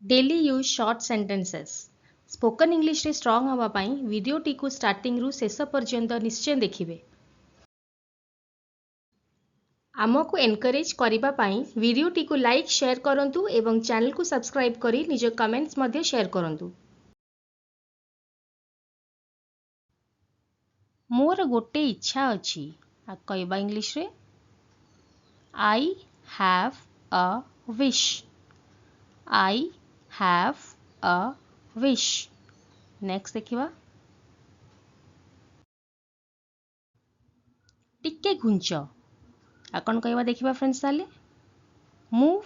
Daily use short sentences spoken English रे strong हवा पाई वीडियोटी को स्टार्टिंग रु शेष पर्यंत निश्चय देखिए। आमको एनकरेज करिबा पाई वीडियोटी को लाइक शेयर करंतु एवं चैनल को सब्सक्राइब करी निज कमेंट्स मध्ये शेयर करंतु। मोर गोटे इच्छा अछि आ कहबा इंग्लिश रे I have a wish. I have a wish. Next देखिबा टिके घुंच आ कौन कहबा देखिबा फ्रेंड्स ताले move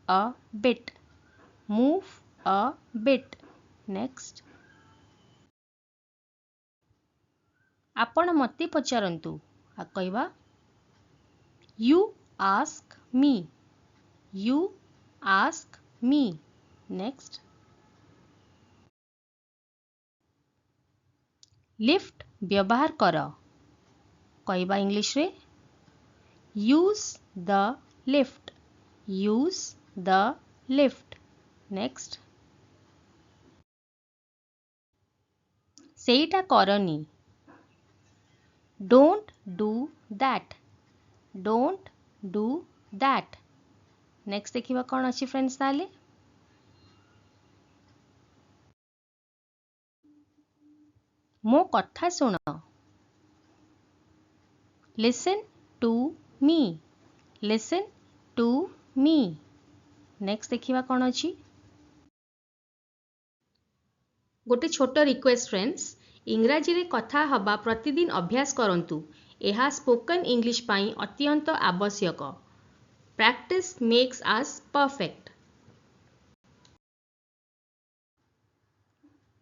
a bit. Move a bit. Next आपण मते पचारंतु आ कहबा you ask me. You ask me. Next lift व्यवहार कर कहबा इंग्लिश रे use the lift. Use the lift. Next सेटा करनी don't do that. Don't do that. Next देखिबा कौन अच्छी फ्रेंड्स ताले मो कथा सुन। Listen to me. Listen to me. Next देखिबा कौन अच्छी गोटे छोट रिक्वेस्ट फ्रेंड्स इंग्राजी रे कथा हवा प्रतिदिन अभ्यास करंतु। एहा स्पोकन इंग्लिश पाई अत्यंत आवश्यक। Practice makes us perfect.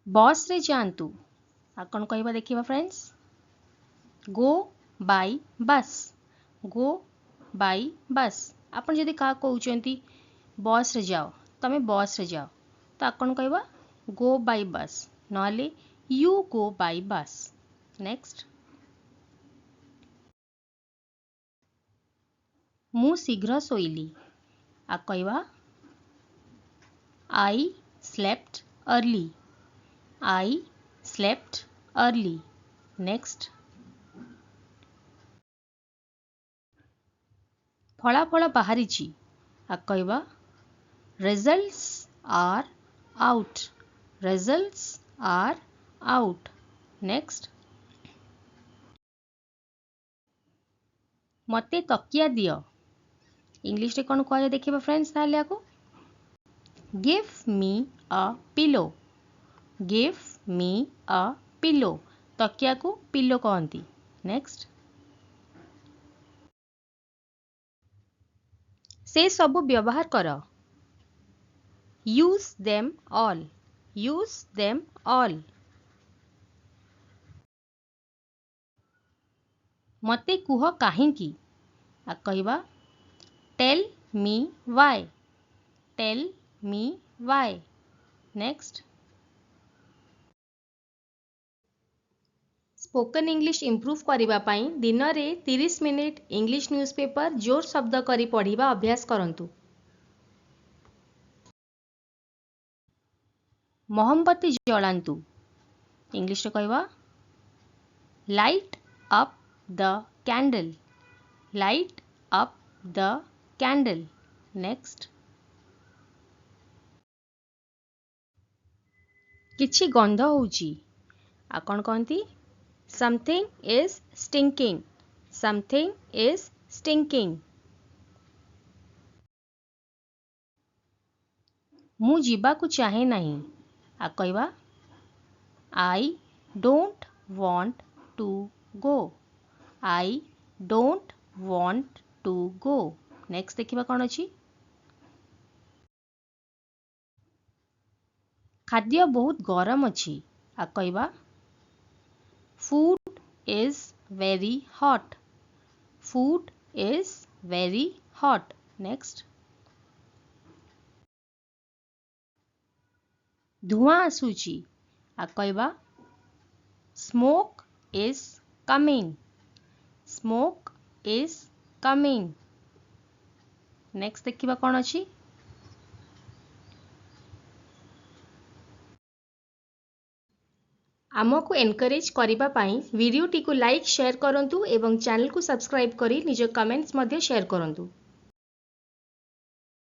बस रे जानतु आ कौन कहबा देखिबा फ्रेंड्स गो बाय बस। गो बाय बस। आपण जदि का कहउचंती बस रे जाओ तमे बस रे जाओ तो आपण कहबा गो बाय बस नले you go by bus. Next मु शीघ्र सोइली आ कहबा I slept early. I slept early. Next फलाफल बाहरी आ कहबा results are out. Results are out. Next मते तकिया दियो इंग्लिश रे कौन कह देखिबा फ्रेंड्स ताले आको give me a pillow. Give me a pillow. तकिया को पिलो कहंती। नेक्स्ट से सब व्यवहार कर use them all. Use them all. मते कुह काहींकी आ कहबा tell me why. Tell me why. Next spoken English improve करिबा पाई दिन रे 30 मिनिट इंग्लिश न्यूज़पेपर जोर शब्द करी पढ़िबा अभ्यास करंतु। मोहम्बती जलांतु इंग्लिश रे कहबा light up the candle. Light up the candle. Next किछि गंध होउची आ कौन कहती something is stinking. Something is stinking. मु जीवा को चाहे नहीं आ कहबा I don't want to go. I don't want to go. Next देखिबा कौन अछि खाद्य बहुत गरम अछि आ कहबा food is very hot. Food is very hot. Next धुआं आसुची आ कहबा smoke is coming. Smoke is coming. Next देखिबा कौन अछि आमको एनकरेज करिबा पाई वीडियोटी को लाइक शेयर करंतु एवं चैनल को सब्सक्राइब करी निज कमेंट्स मध्य शेयर करंतु।